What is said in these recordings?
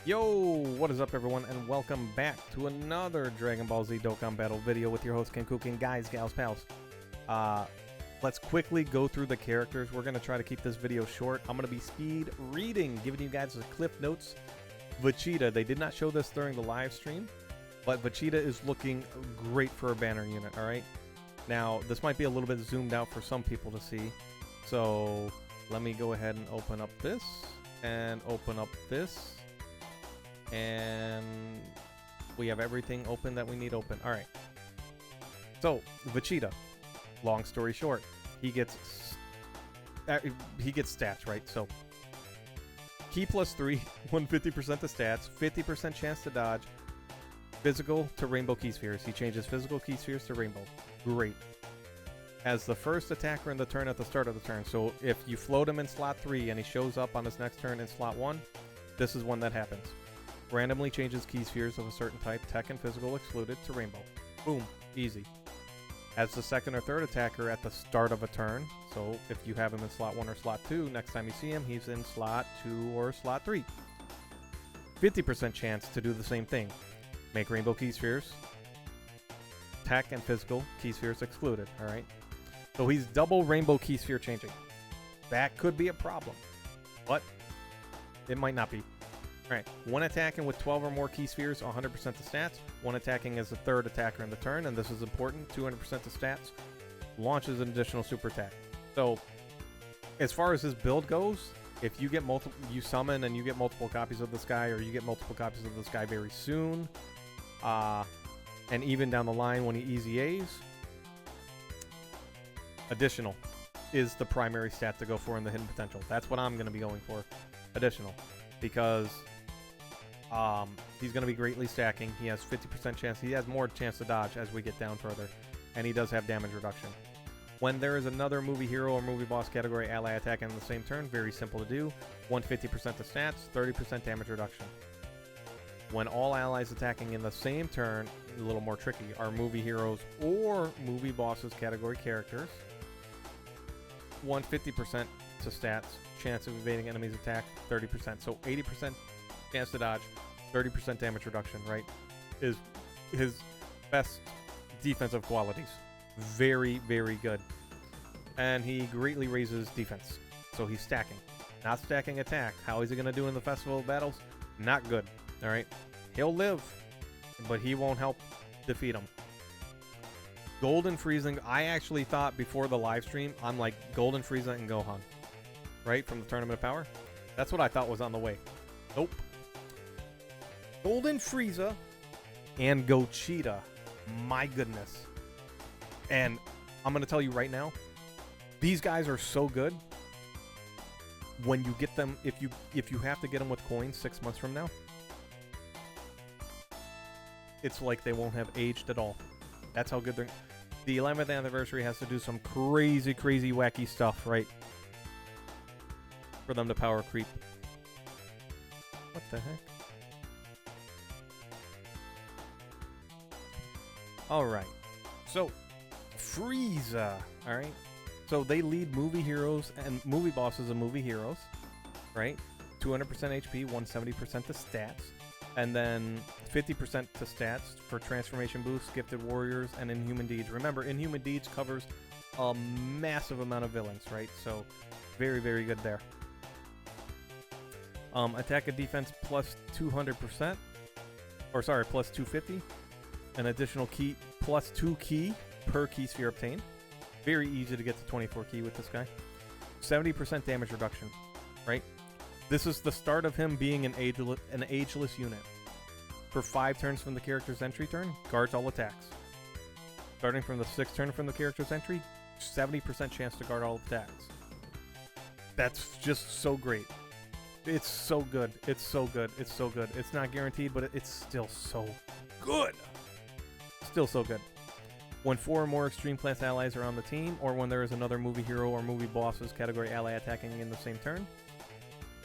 Yo, what is up everyone, and welcome back to another Dragon Ball Z Dokkan Battle video with your host Ken Kukin. Guys, gals, pals. Let's quickly go through the characters. We're going to try to keep this video short. I'm going to be speed reading, giving you guys the clip notes. Vegeta, they did not show this during the live stream, but Vegeta is looking great for a banner unit, alright? Now, this might be a little bit zoomed out for some people to see, so let me go ahead and open up this, and open up this. And we have everything open that we need open. All right. So Vegeta, long story short, he gets stats, right? So Ki +3, 150% to stats, 50% chance to dodge, physical to rainbow Ki spheres. He changes physical Ki spheres to rainbow. Great. As the first attacker in the turn at the start of the turn. So if you float him in slot 3 and he shows up on his next turn in slot 1, this is when that happens. Randomly changes Ki spheres of a certain type, tech and physical excluded, to rainbow. Boom. Easy. As the second or third attacker at the start of a turn, so if you have him in slot 1 or slot 2, next time you see him, he's in slot 2 or slot 3. 50% chance to do the same thing. Make rainbow Ki spheres. Tech and physical Ki spheres excluded, alright? So he's double rainbow Ki sphere changing. That could be a problem, but it might not be. Alright, one attacking with 12 or more Ki spheres, 100% to stats. One attacking as the third attacker in the turn, and this is important, 200% to stats. Launches an additional super attack. So, as far as his build goes, if you get you summon and you get multiple copies of this guy, or you get multiple copies of this guy very soon, and even down the line when he easy A's, additional is the primary stat to go for in the hidden potential. That's what I'm going to be going for, additional, because he's going to be greatly stacking. He has 50% chance. He has more chance to dodge as we get down further. And he does have damage reduction. When there is another movie hero or movie boss category ally attacking in the same turn, very simple to do. 150% to stats, 30% damage reduction. When all allies attacking in the same turn, a little more tricky, are movie heroes or movie bosses category characters. 150% to stats, chance of evading enemies attack, 30%. So 80% chance to dodge, 30% damage reduction, right? Is his best defensive qualities. Very, very good. And he greatly raises defense. So he's stacking. Not stacking attack. How is he going to do in the Festival of Battles? Not good. Alright? He'll live, but he won't help defeat him. Golden Frieza. I actually thought before the live stream, I'm like Golden Frieza and Gohan. Right? From the Tournament of Power. That's what I thought was on the way. Nope. Golden Frieza and Gogeta. My goodness. And I'm going to tell you right now, these guys are so good. When you get them, if you have to get them with coins 6 months from now, it's like they won't have aged at all. That's how good they're. The 11th anniversary has to do some crazy, crazy, wacky stuff, right? For them to power creep. What the heck? Alright. So, Frieza. Alright. So they lead movie heroes and movie bosses and movie heroes. Right? 200% HP, 170% to stats. And then 50% to stats for transformation boosts, gifted warriors, and inhuman deeds. Remember, inhuman deeds covers a massive amount of villains, right? So, very, very good there. Attack and defense plus 200%. Or sorry, plus 250. An additional Ki, plus 2 Ki per Ki sphere obtained. Very easy to get to 24 Ki with this guy. 70% damage reduction, right? This is the start of him being an ageless unit. For 5 turns from the character's entry turn, guards all attacks. Starting from the 6th turn from the character's entry, 70% chance to guard all attacks. That's just so great. It's so good. It's so good. It's so good. It's not guaranteed, but it's still so good. Still so good. When 4 or more Extreme Class allies are on the team, or when there is another movie hero or movie bosses category ally attacking in the same turn,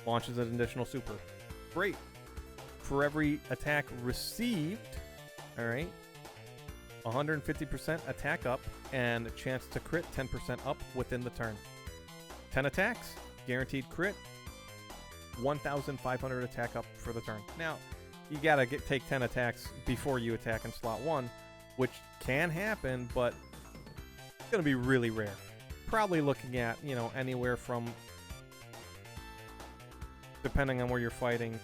launches an additional super. Great. For every attack received, alright, 150% attack up, and a chance to crit 10% up within the turn. 10 attacks, guaranteed crit, 1,500 attack up for the turn. Now, you gotta take 10 attacks before you attack in slot 1, which can happen, but it's gonna be really rare. Probably looking at, you know, anywhere from, depending on where you're fighting,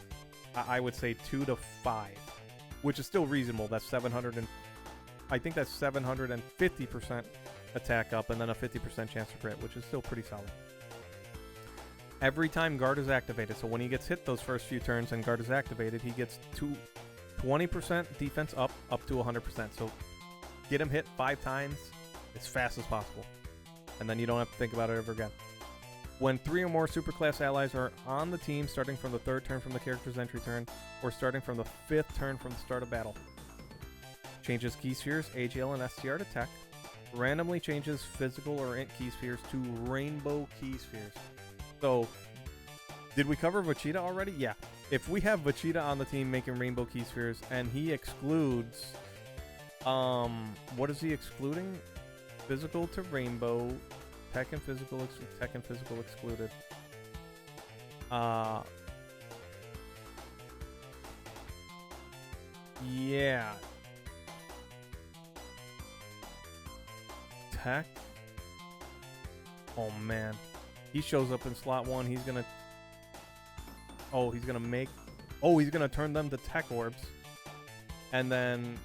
I would say 2 to 5, which is still reasonable. That's 700 and I think that's 750% attack up and then a 50% chance to crit, which is still pretty solid. Every time guard is activated, so when he gets hit those first few turns and guard is activated, he gets 20% defense up to 100%. So get him hit 5 times as fast as possible, and then you don't have to think about it ever again. When 3 or more superclass allies are on the team starting from the 3rd turn from the character's entry turn, or starting from the 5th turn from the start of battle. Changes key spheres, AGL, and STR to tech. Randomly changes physical or int key spheres to rainbow key spheres. So, did we cover Vegeta already? Yeah. If we have Vegeta on the team making rainbow key spheres, and he excludes, what is he excluding? Physical to rainbow, tech and physical excluded. Yeah. Tech. Oh man. He shows up in slot 1. He's gonna turn them to tech orbs. And then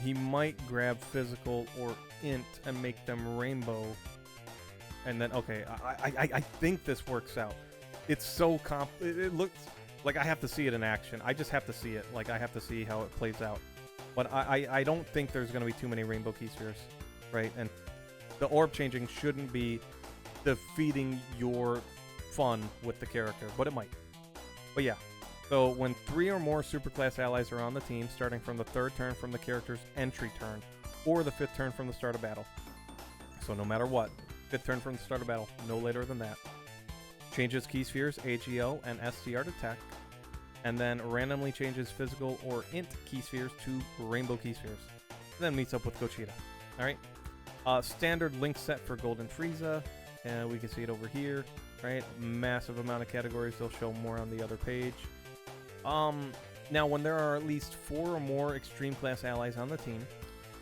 he might grab physical or int and make them rainbow. And then, okay, I think this works out. It's so it looks like I have to see it in action. I just have to see it. Like, I have to see how it plays out. But I don't think there's going to be too many rainbow key spheres, right? And the orb changing shouldn't be defeating your fun with the character, but it might. But yeah, so when 3 or more superclass allies are on the team, starting from the 3rd turn from the character's entry turn, or the 5th turn from the start of battle. So no matter what, 5th turn from the start of battle, no later than that. Changes key spheres, AGL, and STR to tech, and then randomly changes physical or int key spheres to rainbow key spheres. Then meets up with Gogeta. Alright? Standard link set for Golden Frieza, and we can see it over here, right? Massive amount of categories. They'll show more on the other page. Now, when there are at least 4 or more extreme class allies on the team,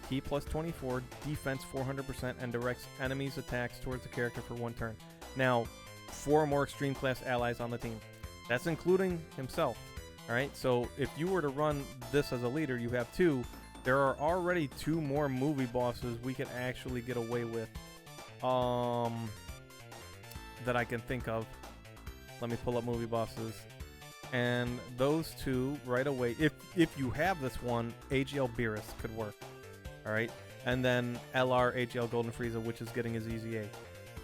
key plus 24, defense 400%, and directs enemies' attacks towards the character for 1 turn. Now, 4 or more extreme class allies on the team. That's including himself. Alright, so if you were to run this as a leader, you have 2. There are already 2 more movie bosses we can actually get away with. That I can think of. Let me pull up movie bosses. And those 2 right away, if you have this one, AGL Beerus could work. Alright? And then LR AGL Golden Frieza, which is getting his EZA.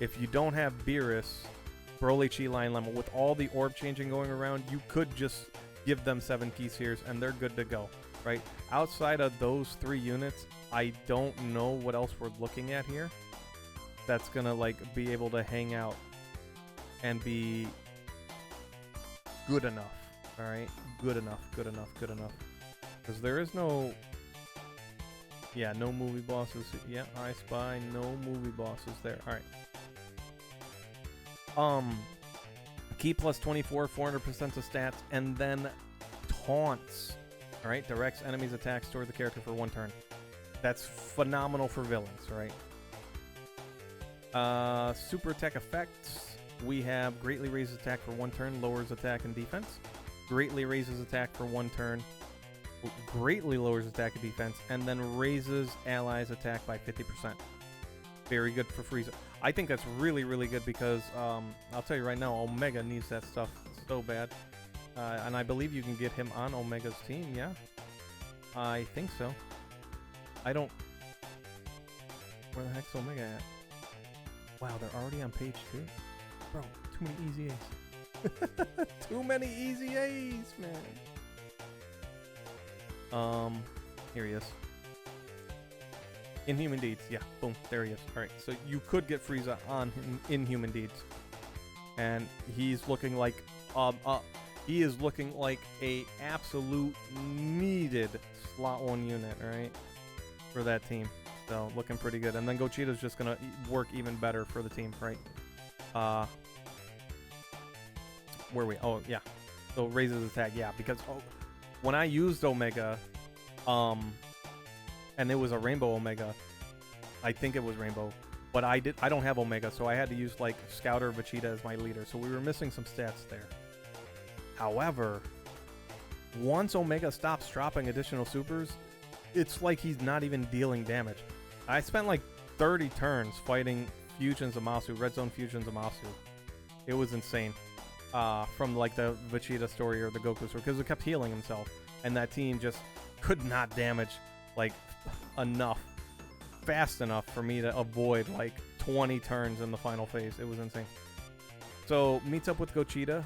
If you don't have Beerus, Broly, Chi, Lion, Lemma, with all the orb changing going around, you could just give them 7 key spheres and they're good to go. Right? Outside of those 3 units, I don't know what else we're looking at here that's gonna like be able to hang out and be good enough. Alright? Good enough. Because there is no... Yeah, no movie bosses. Yeah, I spy no movie bosses there. Alright. Key plus 24, 400% of stats, and then taunts. Alright, directs enemies' attacks toward the character for 1 turn. That's phenomenal for villains, right? Super attack effects. We have greatly raises attack for 1 turn, lowers attack and defense. Greatly raises attack for 1 turn, greatly lowers attack and defense, and then raises allies' attack by 50%. Very good for Frieza. I think that's really, really good because, I'll tell you right now, Omega needs that stuff so bad. And I believe you can get him on Omega's team, yeah? I think so. I don't... Where the heck's Omega at? Wow, they're already on page 2? Bro, too many easy A's. Too many easy A's, man. Here he is. Inhuman Deeds, yeah, boom, there he is. Alright, so you could get Frieza on Inhuman Deeds. And he's looking like... he is looking like a absolute needed slot 1 unit, right? For that team. So, looking pretty good. And then Gogeta's just going to work even better for the team, right? uh, where we? Oh yeah, so raises attack. Yeah, because when I used Omega, and it was a Rainbow Omega. I think it was Rainbow, but I don't have Omega, so I had to use like Scout or Vegeta as my leader. So we were missing some stats there. However, once Omega stops dropping additional supers, it's like he's not even dealing damage. I spent like 30 turns fighting fusions of Masu, Red Zone fusions of Masu. It was insane. From like the Vegeta story or the Goku story, because it kept healing himself, and that team just could not damage like fast enough for me to avoid like 20 turns in the final phase. It was insane. So meets up with Gogeta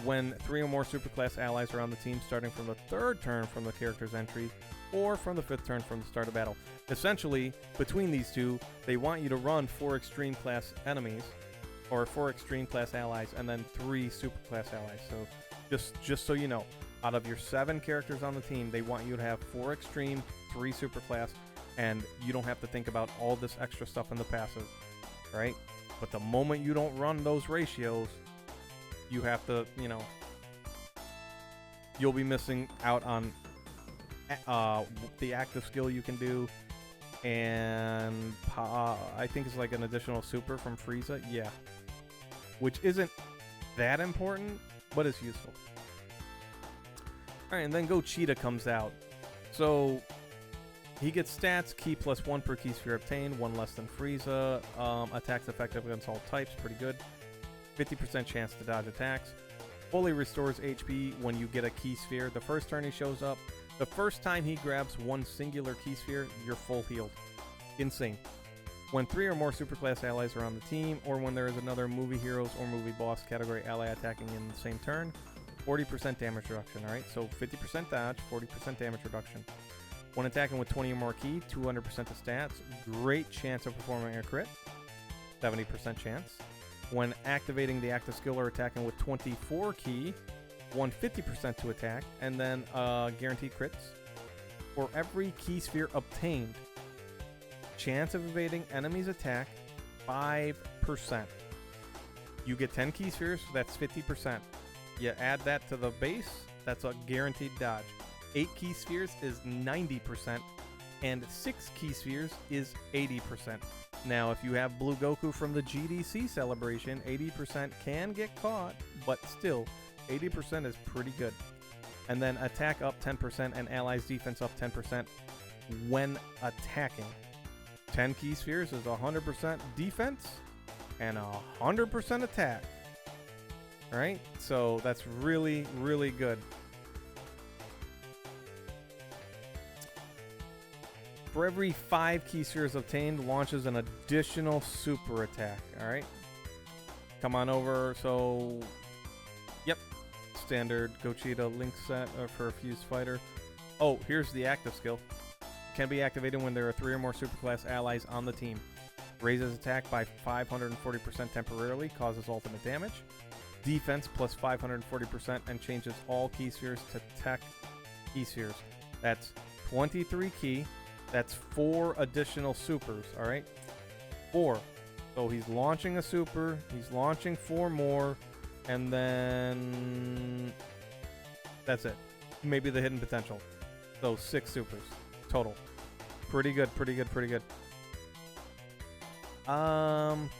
when 3 or more superclass allies are on the team, starting from the 3rd turn from the character's entry or from the 5th turn from the start of battle. Essentially, between these two, they want you to run 4 extreme class enemies or 4 extreme class allies and then 3 superclass allies. So just so you know, out of your 7 characters on the team, they want you to have 4 extreme, 3 superclass, and you don't have to think about all this extra stuff in the passive, right? But the moment you don't run those ratios, you have to, you know, you'll be missing out on the active skill you can do, and I think it's like an additional super from Frieza, yeah, which isn't that important, but it's useful. All right, and then Gogeta comes out. So he gets stats, key +1 per key sphere obtained, 1 less than Frieza. Attacks effective against all types, pretty good. 50% chance to dodge attacks. Fully restores HP when you get a key sphere. The first turn he shows up, the first time he grabs one singular key sphere, you're full healed. Insane. When 3 or more superclass allies are on the team, or when there is another movie heroes or movie boss category ally attacking in the same turn, 40% damage reduction, alright? So 50% dodge, 40% damage reduction. When attacking with 20 or more ki, 200% of stats, great chance of performing a crit, 70% chance. When activating the active skill or attacking with 24 ki, 150% to attack, and then guaranteed crits. For every key sphere obtained, chance of evading enemy's attack, 5%. You get 10 key spheres, so that's 50%. You add that to the base, that's a guaranteed dodge. 8 key spheres is 90%, and 6 key spheres is 80%. Now, if you have Blue Goku from the GDC celebration, 80% can get caught, but still, 80% is pretty good. And then attack up 10% and allies defense up 10% when attacking. 10 key spheres is 100% defense and 100% attack. Alright, so that's really, really good. For every 5 key spheres obtained, launches an additional super attack. Alright. Come on over. So, yep. Standard Gogeta link set for a fused fighter. Oh, here's the active skill. Can be activated when there are 3 or more superclass allies on the team. Raises attack by 540% temporarily, causes ultimate damage. Defense plus 540% and changes all key spheres to tech key spheres. That's 23 key. That's 4 additional supers, alright? 4. So he's launching a super, he's launching 4 more, and then that's it. Maybe the hidden potential. So 6 supers total. Pretty good, pretty good, pretty good.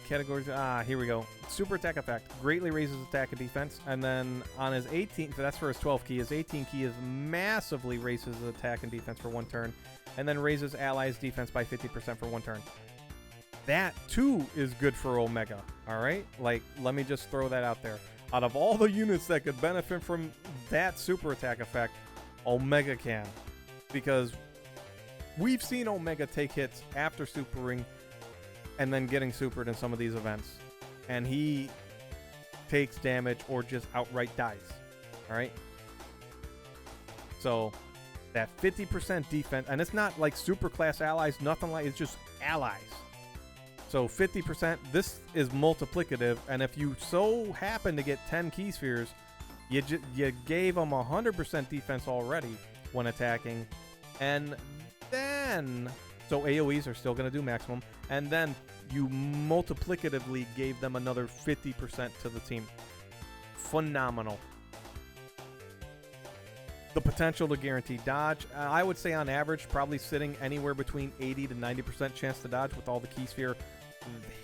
Categories, here we go. Super attack effect. Greatly raises attack and defense. And then on his 18th, that's for his 12 key. His 18 key is massively raises attack and defense for 1 turn. And then raises allies defense by 50% for 1 turn. That too is good for Omega. Alright? Like, let me just throw that out there. Out of all the units that could benefit from that super attack effect, Omega can. Because we've seen Omega take hits after supering and then getting supered in some of these events. And he takes damage or just outright dies. Alright? So, that 50% defense, and it's not like super class allies, nothing like, it's just allies. So 50%, this is multiplicative, and if you so happen to get 10 key spheres, you gave them 100% defense already when attacking, and then, so AoEs are still going to do maximum, and then you multiplicatively gave them another 50% to the team. Phenomenal. The potential to guarantee dodge, I would say on average, probably sitting anywhere between 80 to 90% chance to dodge with all the key sphere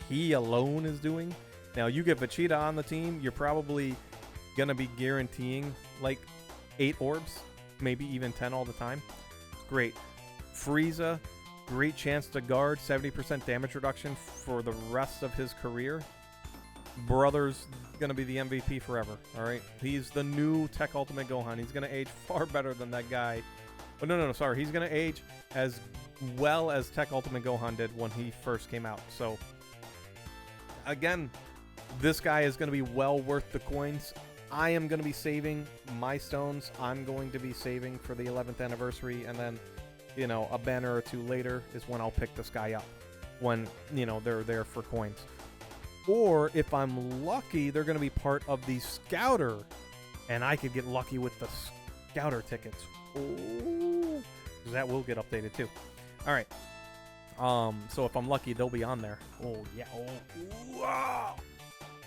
he alone is doing. Now, you get Vegeta on the team, you're probably going to be guaranteeing like 8 orbs, maybe even 10 all the time. Great. Frieza, great chance to guard, 70% damage reduction for the rest of his career. Brother's going to be the MVP forever, all right? He's the new Tech Ultimate Gohan. He's going to age far better than that guy. Oh, no, sorry. He's going to age as well as Tech Ultimate Gohan did when he first came out. So, again, this guy is going to be well worth the coins. I am going to be saving my stones. I'm going to be saving for the 11th anniversary, and then, you know, a banner or two later is when I'll pick this guy up when, you know, they're there for coins. Or if I'm lucky, they're going to be part of the Scouter, and I could get lucky with the Scouter tickets. Ooh, that will get updated too. All right. So if I'm lucky, they'll be on there. Oh yeah. Oh. Wow.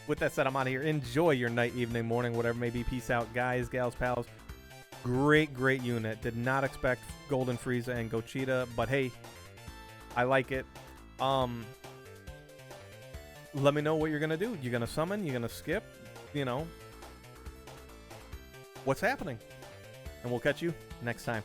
With that said, I'm out of here. Enjoy your night, evening, morning, whatever it may be. Peace out, guys, gals, pals. Great unit. Did not expect Golden Frieza and Gogeta, but hey, I like it. Let me know what you're going to do. You're going to summon? You're going to skip? You know, what's happening? And we'll catch you next time.